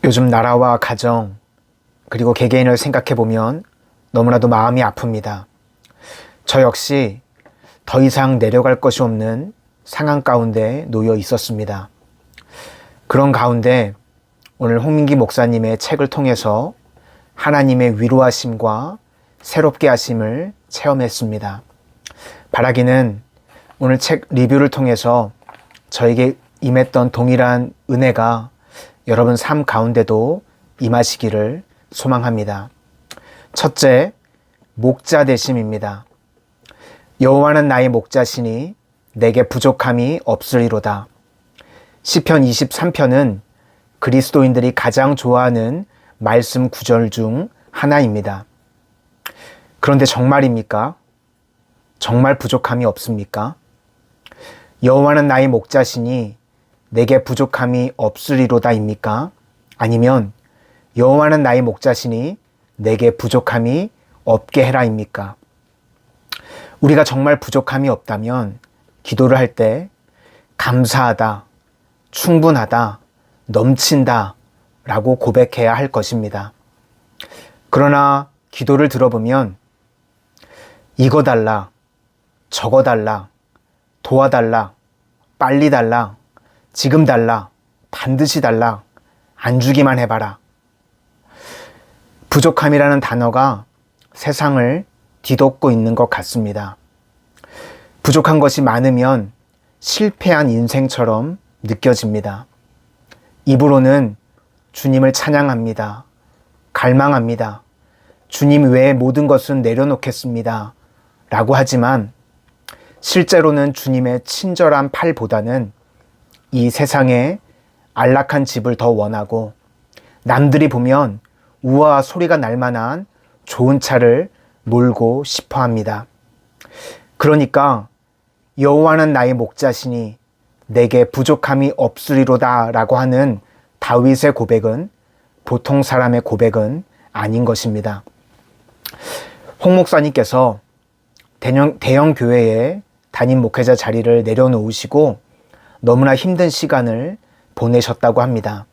요즘 나라와 가정, 그리고 개개인을 생각해 보면 너무나도 마음이 아픕니다. 저 역시 더 이상 내려갈 것이 없는 상황 가운데 놓여 있었습니다. 그런 가운데 오늘 홍민기 목사님의 책을 통해서 하나님의 위로하심과 새롭게 하심을 체험했습니다. 바라기는 오늘 책 리뷰를 통해서 저에게 임했던 동일한 은혜가 여러분 삶 가운데도 임하시기를 소망합니다. 첫째, 목자 되심입니다. 여호와는 나의 목자시니 내게 부족함이 없으리로다. 시편 23편은 그리스도인들이 가장 좋아하는 말씀 구절 중 하나입니다. 그런데 정말입니까? 정말 부족함이 없습니까? 여호와는 나의 목자시니 내게 부족함이 없으리로다입니까? 아니면 여호와는 나의 목자시니 내게 부족함이 없게 해라입니까? 우리가 정말 부족함이 없다면 기도를 할 때 감사하다, 충분하다, 넘친다 라고 고백해야 할 것입니다. 그러나 기도를 들어보면 이거 달라, 저거 달라, 도와달라, 빨리 달라, 지금 달라, 반드시 달라, 안 주기만 해봐라. 부족함이라는 단어가 세상을 뒤덮고 있는 것 같습니다. 부족한 것이 많으면 실패한 인생처럼 느껴집니다. 입으로는 주님을 찬양합니다. 갈망합니다. 주님 외에 모든 것은 내려놓겠습니다. 라고 하지만 실제로는 주님의 친절한 팔보다는 이 세상에 안락한 집을 더 원하고 남들이 보면 우와 소리가 날 만한 좋은 차를 몰고 싶어 합니다. 그러니까 여호와는 나의 목자시니 내게 부족함이 없으리로다 라고 하는 다윗의 고백은 보통 사람의 고백은 아닌 것입니다. 홍 목사님께서 대형 교회에 담임 목회자 자리를 내려놓으시고 너무나 힘든 시간을 보내셨다고 합니다.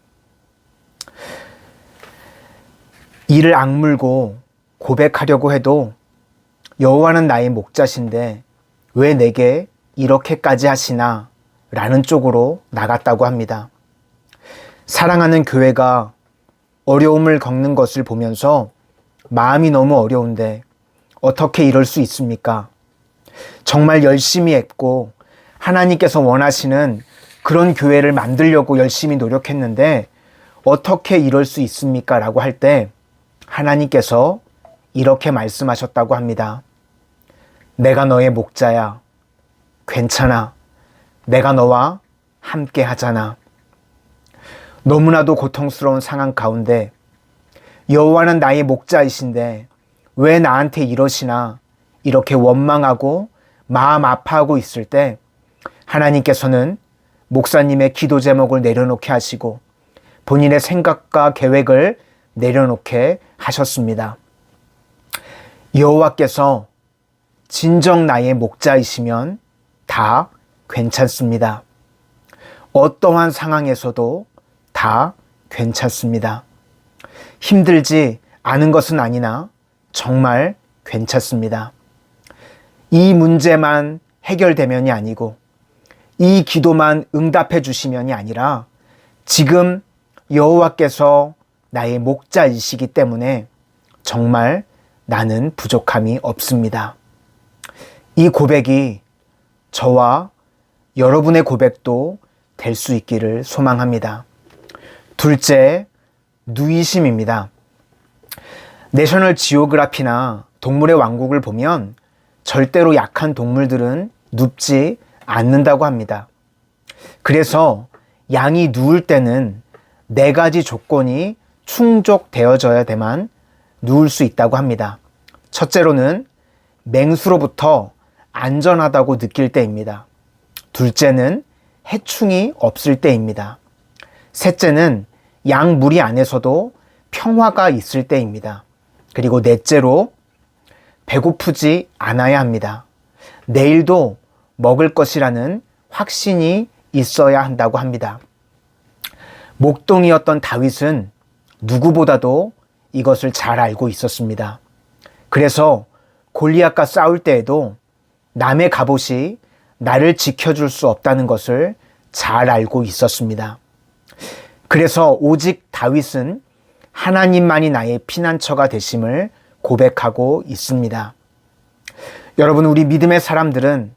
이를 악물고 고백하려고 해도 여호와는 나의 목자신데 왜 내게 이렇게까지 하시나 라는 쪽으로 나갔다고 합니다. 사랑하는 교회가 어려움을 겪는 것을 보면서 마음이 너무 어려운데 어떻게 이럴 수 있습니까? 정말 열심히 했고 하나님께서 원하시는 그런 교회를 만들려고 열심히 노력했는데 어떻게 이럴 수 있습니까? 라고 할 때 하나님께서 이렇게 말씀하셨다고 합니다. 내가 너의 목자야. 괜찮아. 내가 너와 함께 하잖아. 너무나도 고통스러운 상황 가운데 여호와는 나의 목자이신데 왜 나한테 이러시나 이렇게 원망하고 마음 아파하고 있을 때 하나님께서는 목사님의 기도 제목을 내려놓게 하시고 본인의 생각과 계획을 내려놓게 하셨습니다. 여호와께서 진정 나의 목자이시면 다 괜찮습니다. 어떠한 상황에서도 다 괜찮습니다. 힘들지 않은 것은 아니나 정말 괜찮습니다. 이 문제만 해결되면이 아니고 이 기도만 응답해 주시면이 아니라 지금 여호와께서 나의 목자이시기 때문에 정말 나는 부족함이 없습니다. 이 고백이 저와 여러분의 고백도 될 수 있기를 소망합니다. 둘째, 누이심입니다. 내셔널 지오그래피나 동물의 왕국을 보면 절대로 약한 동물들은 눕지 않는다고 합니다. 그래서 양이 누울 때는 4가지 조건이 충족되어져야만 누울 수 있다고 합니다. 첫째로는 맹수로부터 안전하다고 느낄 때입니다. 둘째는 해충이 없을 때입니다. 셋째는 양 무리 안에서도 평화가 있을 때입니다. 그리고 넷째로 배고프지 않아야 합니다. 내일도 먹을 것이라는 확신이 있어야 한다고 합니다. 목동이었던 다윗은 누구보다도 이것을 잘 알고 있었습니다. 그래서 골리앗과 싸울 때에도 남의 갑옷이 나를 지켜줄 수 없다는 것을 잘 알고 있었습니다. 그래서 오직 다윗은 하나님만이 나의 피난처가 되심을 고백하고 있습니다. 여러분, 우리 믿음의 사람들은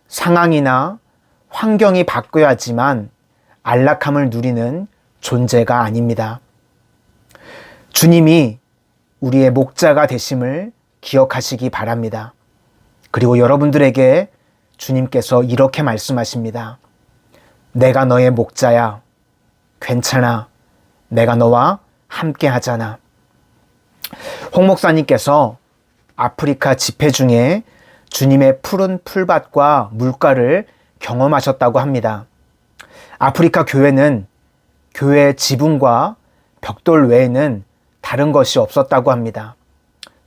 상황이나 환경이 바뀌어야지만 안락함을 누리는 존재가 아닙니다. 주님이 우리의 목자가 되심을 기억하시기 바랍니다. 그리고 여러분들에게 주님께서 이렇게 말씀하십니다. 내가 너의 목자야. 괜찮아. 내가 너와 함께 하잖아. 홍 목사님께서 아프리카 집회 중에 주님의 푸른 풀밭과 물가를 경험하셨다고 합니다. 아프리카 교회는 교회 지붕과 벽돌 외에는 다른 것이 없었다고 합니다.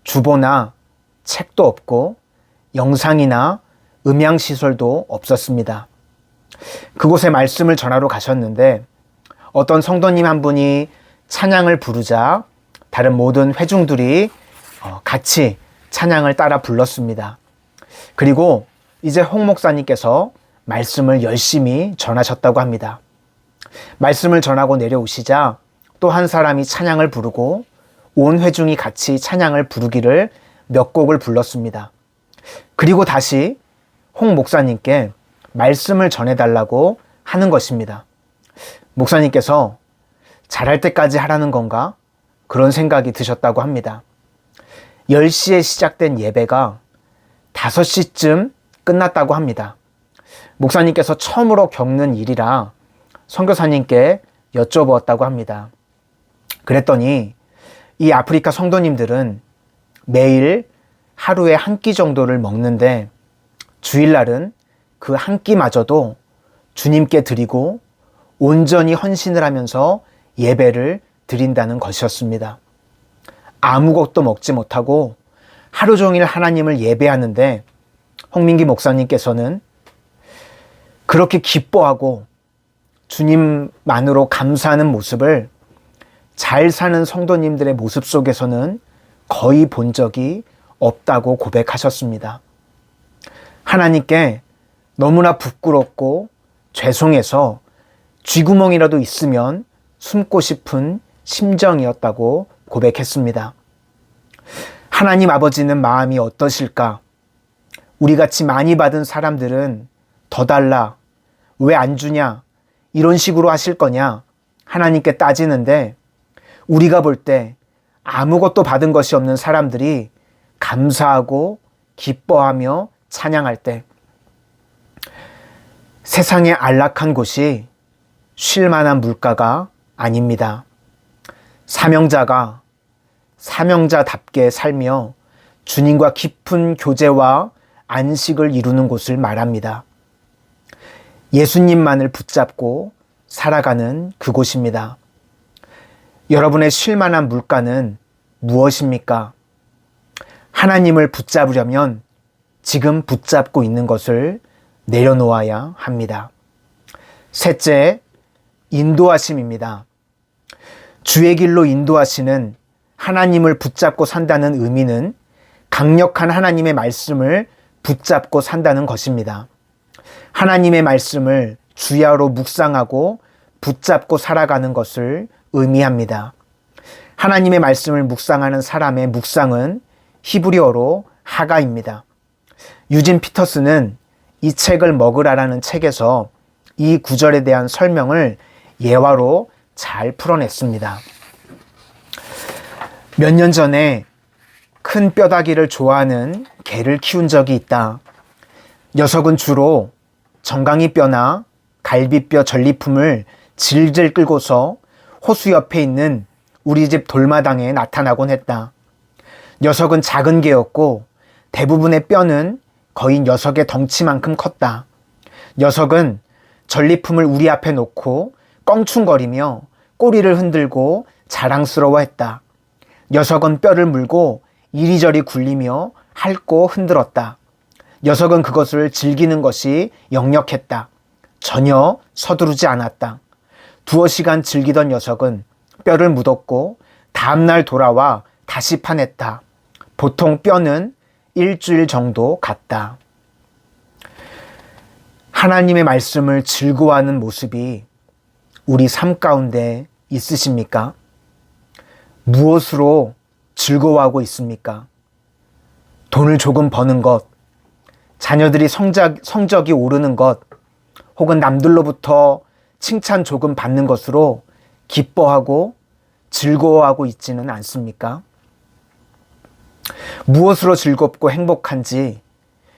주보나 책도 없고 영상이나 음향시설도 없었습니다. 그곳에 말씀을 전하러 가셨는데 어떤 성도님 한 분이 찬양을 부르자 다른 모든 회중들이 같이 찬양을 따라 불렀습니다. 그리고 이제 홍 목사님께서 말씀을 열심히 전하셨다고 합니다. 말씀을 전하고 내려오시자 또 한 사람이 찬양을 부르고 온 회중이 같이 찬양을 부르기를 몇 곡을 불렀습니다. 그리고 다시 홍 목사님께 말씀을 전해달라고 하는 것입니다. 목사님께서 잘할 때까지 하라는 건가? 그런 생각이 드셨다고 합니다. 10시에 시작된 예배가 5시쯤 끝났다고 합니다. 목사님께서 처음으로 겪는 일이라 선교사님께 여쭤보았다고 합니다. 그랬더니 이 아프리카 성도님들은 매일 하루에 한 끼 정도를 먹는데 주일날은 그 한 끼마저도 주님께 드리고 온전히 헌신을 하면서 예배를 드린다는 것이었습니다. 아무것도 먹지 못하고 하루 종일 하나님을 예배하는데 홍민기 목사님께서는 그렇게 기뻐하고 주님만으로 감사하는 모습을 잘 사는 성도님들의 모습 속에서는 거의 본 적이 없다고 고백하셨습니다. 하나님께 너무나 부끄럽고 죄송해서 쥐구멍이라도 있으면 숨고 싶은 심정이었다고 고백했습니다. 하나님 아버지는 마음이 어떠실까? 우리같이 많이 받은 사람들은 더 달라, 왜 안 주냐, 이런 식으로 하실 거냐 하나님께 따지는데 우리가 볼 때 아무것도 받은 것이 없는 사람들이 감사하고 기뻐하며 찬양할 때 세상의 안락한 곳이 쉴 만한 물가가 아닙니다. 사명자가 사명자답게 살며 주님과 깊은 교제와 안식을 이루는 곳을 말합니다. 예수님만을 붙잡고 살아가는 그곳입니다. 여러분의 쉴 만한 물가는 무엇입니까? 하나님을 붙잡으려면 지금 붙잡고 있는 것을 내려놓아야 합니다. 셋째, 인도하심입니다. 주의 길로 인도하시는 하나님을 붙잡고 산다는 의미는 강력한 하나님의 말씀을 붙잡고 산다는 것입니다. 하나님의 말씀을 주야로 묵상하고 붙잡고 살아가는 것을 의미합니다. 하나님의 말씀을 묵상하는 사람의 묵상은 히브리어로 하가입니다. 유진 피터스는 이 책을 먹으라라는 책에서 이 구절에 대한 설명을 예화로 잘 풀어냈습니다. 몇 년 전에 큰 뼈다귀를 좋아하는 개를 키운 적이 있다. 녀석은 주로 정강이 뼈나 갈비뼈 전리품을 질질 끌고서 호수 옆에 있는 우리 집 돌마당에 나타나곤 했다. 녀석은 작은 개였고 대부분의 뼈는 거의 녀석의 덩치만큼 컸다. 녀석은 전리품을 우리 앞에 놓고 껑충거리며 꼬리를 흔들고 자랑스러워했다. 녀석은 뼈를 물고 이리저리 굴리며 핥고 흔들었다. 녀석은 그것을 즐기는 것이 역력했다. 전혀 서두르지 않았다. 두어 시간 즐기던 녀석은 뼈를 묻었고 다음날 돌아와 다시 파냈다. 보통 뼈는 일주일 정도 갔다. 하나님의 말씀을 즐거워하는 모습이 우리 삶 가운데 있으십니까? 무엇으로 즐거워하고 있습니까? 돈을 조금 버는 것, 자녀들이 성적이 오르는 것, 혹은 남들로부터 칭찬 조금 받는 것으로 기뻐하고 즐거워하고 있지는 않습니까? 무엇으로 즐겁고 행복한지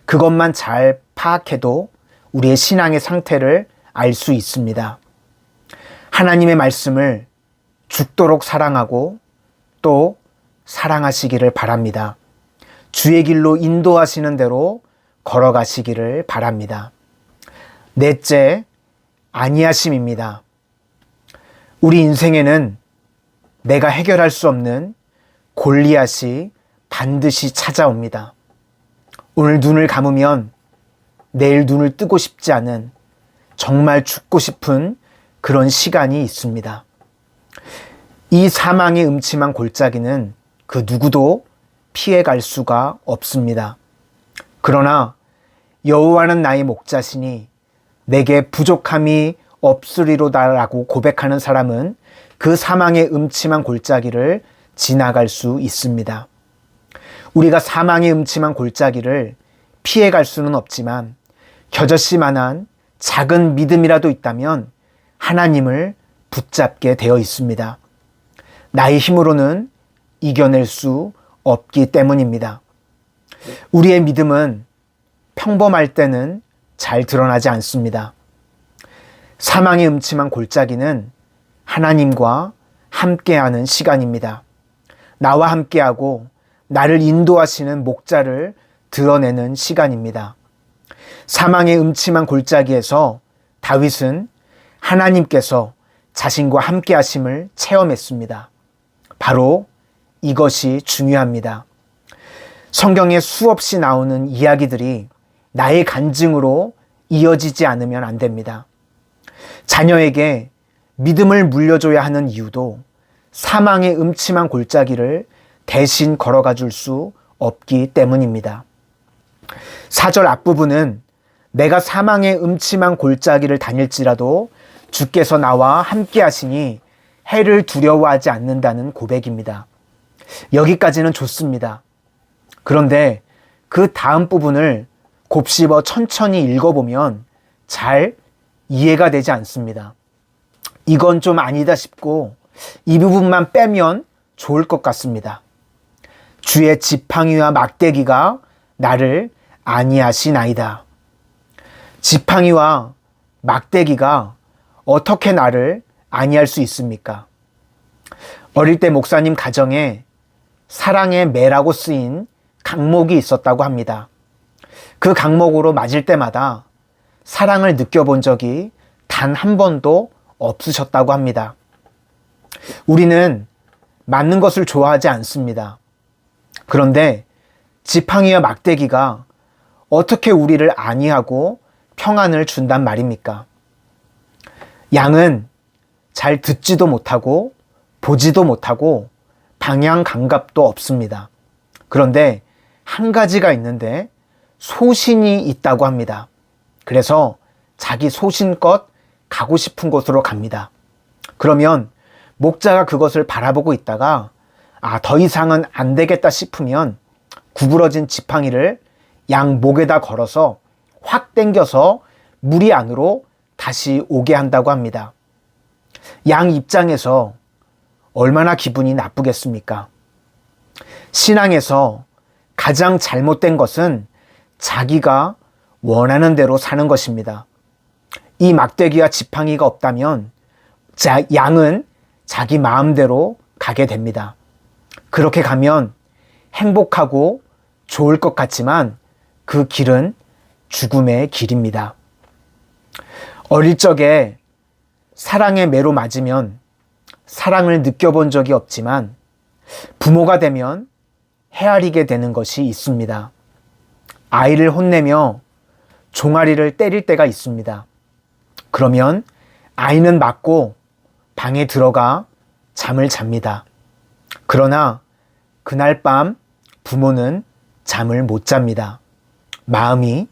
그것만 잘 파악해도 우리의 신앙의 상태를 알 수 있습니다. 하나님의 말씀을 죽도록 사랑하고 또 사랑하시기를 바랍니다. 주의 길로 인도하시는 대로 걸어가시기를 바랍니다. 넷째, 안위하심입니다. 우리 인생에는 내가 해결할 수 없는 골리앗이 반드시 찾아옵니다. 오늘 눈을 감으면 내일 눈을 뜨고 싶지 않은, 정말 죽고 싶은 그런 시간이 있습니다. 이 사망의 음침한 골짜기는 그 누구도 피해갈 수가 없습니다. 그러나 여호와는 나의 목자시니 내게 부족함이 없으리로다라고 고백하는 사람은 그 사망의 음침한 골짜기를 지나갈 수 있습니다. 우리가 사망의 음침한 골짜기를 피해갈 수는 없지만 겨자씨만한 작은 믿음이라도 있다면 하나님을 붙잡게 되어 있습니다. 나의 힘으로는 이겨낼 수 없기 때문입니다. 우리의 믿음은 평범할 때는 잘 드러나지 않습니다. 사망의 음침한 골짜기는 하나님과 함께하는 시간입니다. 나와 함께하고 나를 인도하시는 목자를 드러내는 시간입니다. 사망의 음침한 골짜기에서 다윗은 하나님께서 자신과 함께하심을 체험했습니다. 바로 이것이 중요합니다. 성경에 수없이 나오는 이야기들이 나의 간증으로 이어지지 않으면 안 됩니다. 자녀에게 믿음을 물려줘야 하는 이유도 사망의 음침한 골짜기를 대신 걸어가 줄 수 없기 때문입니다. 4절 앞부분은 내가 사망의 음침한 골짜기를 다닐지라도 주께서 나와 함께 하시니 해를 두려워하지 않는다는 고백입니다. 여기까지는 좋습니다. 그런데 그 다음 부분을 곱씹어 천천히 읽어보면 잘 이해가 되지 않습니다. 이건 좀 아니다 싶고 이 부분만 빼면 좋을 것 같습니다. 주의 지팡이와 막대기가 나를 안위하시나이다. 지팡이와 막대기가 어떻게 나를 안위할 수 있습니까? 어릴 때 목사님 가정에 사랑의 매라고 쓰인 강목이 있었다고 합니다. 그 강목으로 맞을 때마다 사랑을 느껴본 적이 단 한 번도 없으셨다고 합니다. 우리는 맞는 것을 좋아하지 않습니다. 그런데 지팡이와 막대기가 어떻게 우리를 안위하고 평안을 준단 말입니까? 양은 잘 듣지도 못하고 보지도 못하고 방향 감각도 없습니다. 그런데 한 가지가 있는데 소신이 있다고 합니다. 그래서 자기 소신껏 가고 싶은 곳으로 갑니다. 그러면 목자가 그것을 바라보고 있다가 더 이상은 안 되겠다 싶으면 구부러진 지팡이를 양 목에다 걸어서 확 당겨서 무리 안으로 다시 오게 한다고 합니다. 양 입장에서 얼마나 기분이 나쁘겠습니까? 신앙에서 가장 잘못된 것은 자기가 원하는 대로 사는 것입니다. 이 막대기와 지팡이가 없다면 양은 자기 마음대로 가게 됩니다. 그렇게 가면 행복하고 좋을 것 같지만 그 길은 죽음의 길입니다. 어릴 적에 사랑의 매로 맞으면 사랑을 느껴본 적이 없지만 부모가 되면 헤아리게 되는 것이 있습니다. 아이를 혼내며 종아리를 때릴 때가 있습니다. 그러면 아이는 맞고 방에 들어가 잠을 잡니다. 그러나 그날 밤 부모는 잠을 못 잡니다. 마음이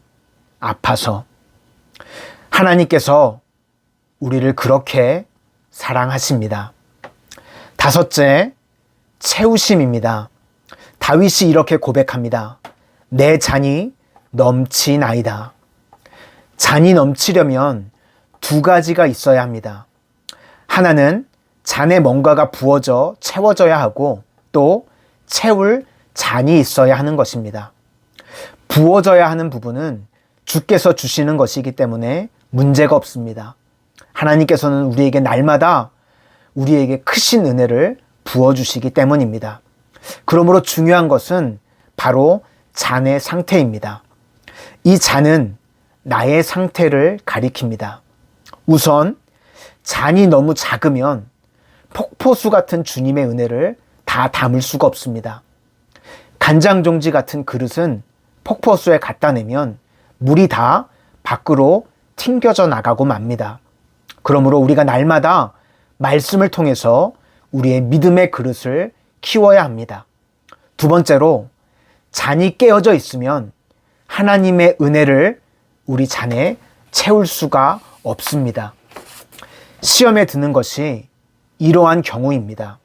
아파서. 하나님께서 우리를 그렇게 사랑하십니다. 다섯째, 채우심입니다. 다윗이 이렇게 고백합니다. 내 잔이 넘치나이다. 잔이 넘치려면 두 가지가 있어야 합니다. 하나는 잔에 뭔가가 부어져 채워져야 하고 또 채울 잔이 있어야 하는 것입니다. 부어져야 하는 부분은 주께서 주시는 것이기 때문에 문제가 없습니다. 하나님께서는 우리에게 날마다 우리에게 크신 은혜를 부어주시기 때문입니다. 그러므로 중요한 것은 바로 잔의 상태입니다. 이 잔은 나의 상태를 가리킵니다. 우선 잔이 너무 작으면 폭포수 같은 주님의 은혜를 다 담을 수가 없습니다. 간장종지 같은 그릇은 폭포수에 갖다 내면 물이 다 밖으로 튕겨져 나가고 맙니다. 그러므로 우리가 날마다 말씀을 통해서 우리의 믿음의 그릇을 키워야 합니다. 두 번째로, 잔이 깨어져 있으면 하나님의 은혜를 우리 잔에 채울 수가 없습니다. 시험에 드는 것이 이러한 경우입니다.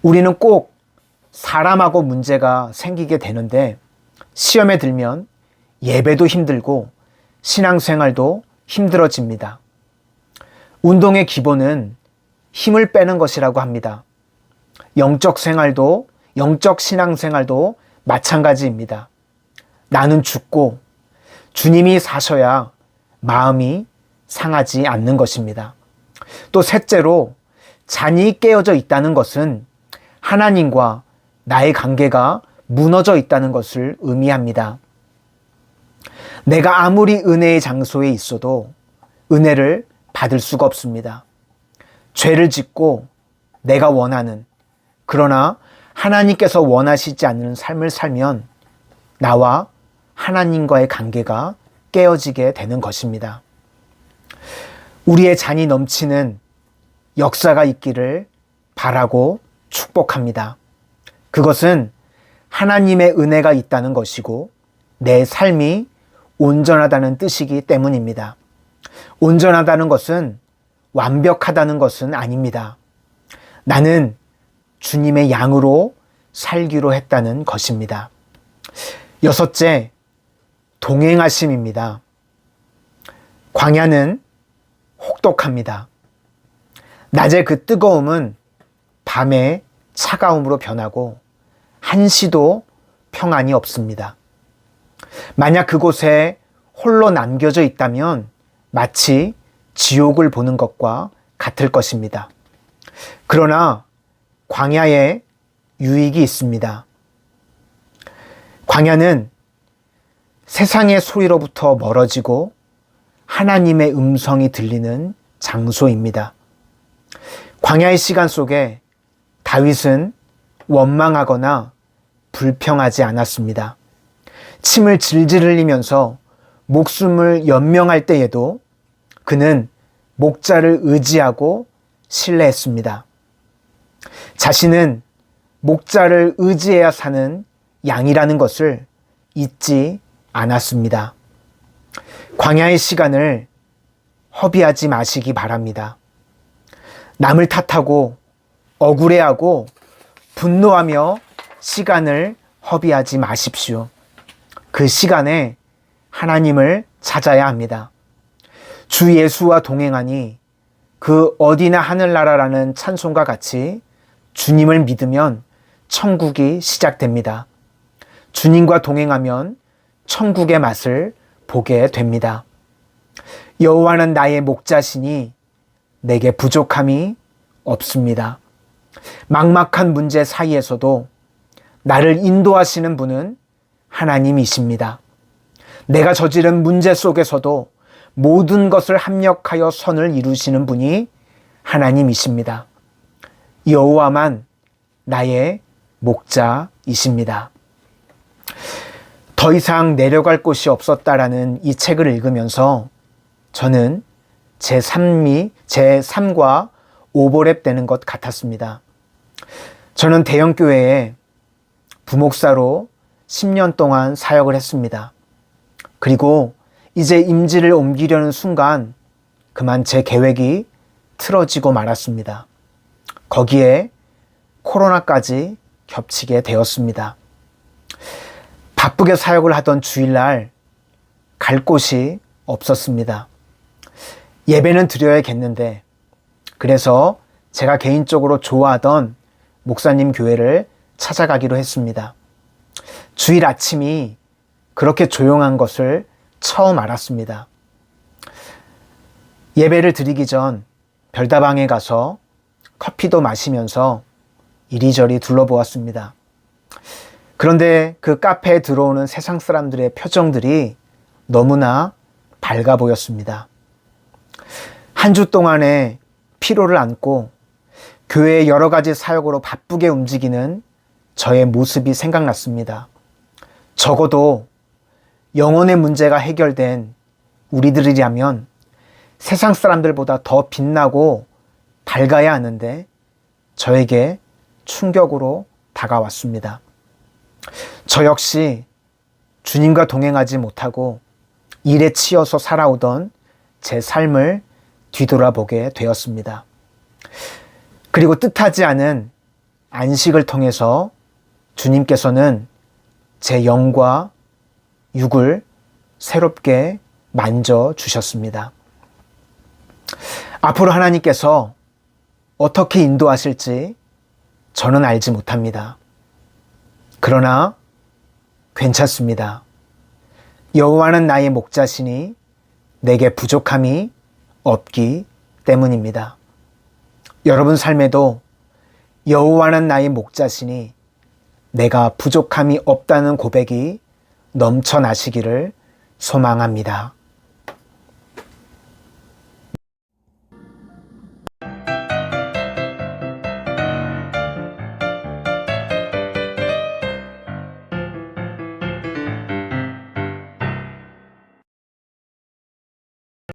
우리는 꼭 사람하고 문제가 생기게 되는데 시험에 들면 예배도 힘들고 신앙생활도 힘들어집니다. 운동의 기본은 힘을 빼는 것이라고 합니다. 영적 신앙생활도 마찬가지입니다. 나는 죽고 주님이 사셔야 마음이 상하지 않는 것입니다. 또 셋째로, 잔이 깨어져 있다는 것은 하나님과 나의 관계가 무너져 있다는 것을 의미합니다. 내가 아무리 은혜의 장소에 있어도 은혜를 받을 수가 없습니다. 죄를 짓고 내가 원하는, 그러나 하나님께서 원하시지 않는 삶을 살면 나와 하나님과의 관계가 깨어지게 되는 것입니다. 우리의 잔이 넘치는 역사가 있기를 바라고 축복합니다. 그것은 하나님의 은혜가 있다는 것이고 내 삶이 온전하다는 뜻이기 때문입니다. 온전하다는 것은 완벽하다는 것은 아닙니다. 나는 주님의 양으로 살기로 했다는 것입니다. 여섯째, 동행하심입니다. 광야는 혹독합니다. 낮의 그 뜨거움은 밤의 차가움으로 변하고 한시도 평안이 없습니다. 만약 그곳에 홀로 남겨져 있다면 마치 지옥을 보는 것과 같을 것입니다. 그러나 광야에 유익이 있습니다. 광야는 세상의 소리로부터 멀어지고 하나님의 음성이 들리는 장소입니다. 광야의 시간 속에 다윗은 원망하거나 불평하지 않았습니다. 침을 질질 흘리면서 목숨을 연명할 때에도 그는 목자를 의지하고 신뢰했습니다. 자신은 목자를 의지해야 사는 양이라는 것을 잊지 않았습니다. 광야의 시간을 허비하지 마시기 바랍니다. 남을 탓하고 억울해하고 분노하며 시간을 허비하지 마십시오. 그 시간에 하나님을 찾아야 합니다. 주 예수와 동행하니 그 어디나 하늘나라라는 찬송과 같이 주님을 믿으면 천국이 시작됩니다. 주님과 동행하면 천국의 맛을 보게 됩니다. 여호와는 나의 목자시니 내게 부족함이 없습니다. 막막한 문제 사이에서도 나를 인도하시는 분은 하나님이십니다. 내가 저지른 문제 속에서도 모든 것을 합력하여 선을 이루시는 분이 하나님이십니다. 여호와만 나의 목자이십니다. 더 이상 내려갈 곳이 없었다라는 이 책을 읽으면서 저는 제 삶과 오버랩 되는 것 같았습니다. 저는 대형교회에 부목사로 10년 동안 사역을 했습니다. 그리고 이제 임지를 옮기려는 순간 그만 제 계획이 틀어지고 말았습니다. 거기에 코로나까지 겹치게 되었습니다. 바쁘게 사역을 하던 주일날 갈 곳이 없었습니다. 예배는 드려야겠는데, 그래서 제가 개인적으로 좋아하던 목사님 교회를 찾아가기로 했습니다. 주일 아침이 그렇게 조용한 것을 처음 알았습니다. 예배를 드리기 전 별다방에 가서 커피도 마시면서 이리저리 둘러보았습니다. 그런데 그 카페에 들어오는 세상 사람들의 표정들이 너무나 밝아 보였습니다. 한 주 동안의 피로를 안고 교회의 여러 가지 사역으로 바쁘게 움직이는 저의 모습이 생각났습니다. 적어도 영혼의 문제가 해결된 우리들이라면 세상 사람들보다 더 빛나고 밝아야 하는데 저에게 충격으로 다가왔습니다. 저 역시 주님과 동행하지 못하고 일에 치여서 살아오던 제 삶을 뒤돌아보게 되었습니다. 그리고 뜻하지 않은 안식을 통해서 주님께서는 제 영과 육을 새롭게 만져주셨습니다. 앞으로 하나님께서 어떻게 인도하실지 저는 알지 못합니다. 그러나 괜찮습니다. 여호와는 나의 목자시니 내게 부족함이 없기 때문입니다. 여러분 삶에도 여호와는 나의 목자시니 내가 부족함이 없다는 고백이 넘쳐나시기를 소망합니다.